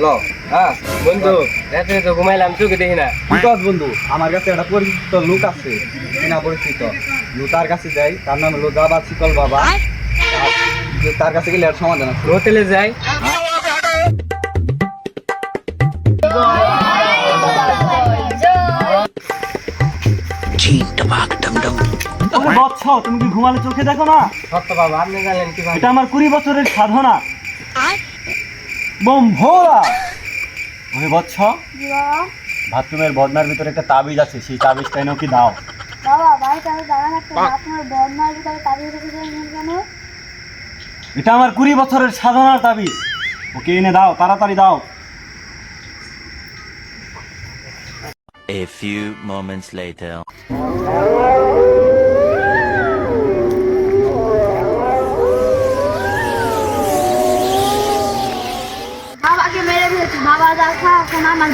লো হ্যাঁ বন্ধু রাতে তো ঘুমাইলাম চোখে দেখি না। বিপদ বন্ধু, আমার কাছে একটা পরিচিত লোক আছে, কিনা পরিচিত লোক, তার কাছে যাই। তার নাম হলো দাবা শীতল বাবা। তার কাছে গেলে আর সমাধান আছে। হোটেলে যাই। ওরে বৎস, তুমি কি ঘুমালে চোখে দেখো না? সত্য বাবা, আপনি জানলেন কি? এটা আমার 20 বছরের সাধনা। বম ভোলা। ওরে বৎস, বাথরুমের বদনার ভিতরে একটা তাবিজ আছে, সেই তাবিজটা এনে কি দাও। বাবা বাড়িতে আমি দাঁড়া থাকতে আপনার বদমার ভিতরে তাড়িয়ে রেখে দিলেন কেন? এটা আমার 20 বছরের সাধনার তাবিজ, ওকে এনে দাও, তাড়াতাড়ি দাও। A few moments later. বাবাকে মেরে ফেলেছি, বাবা দেখা এখন আমার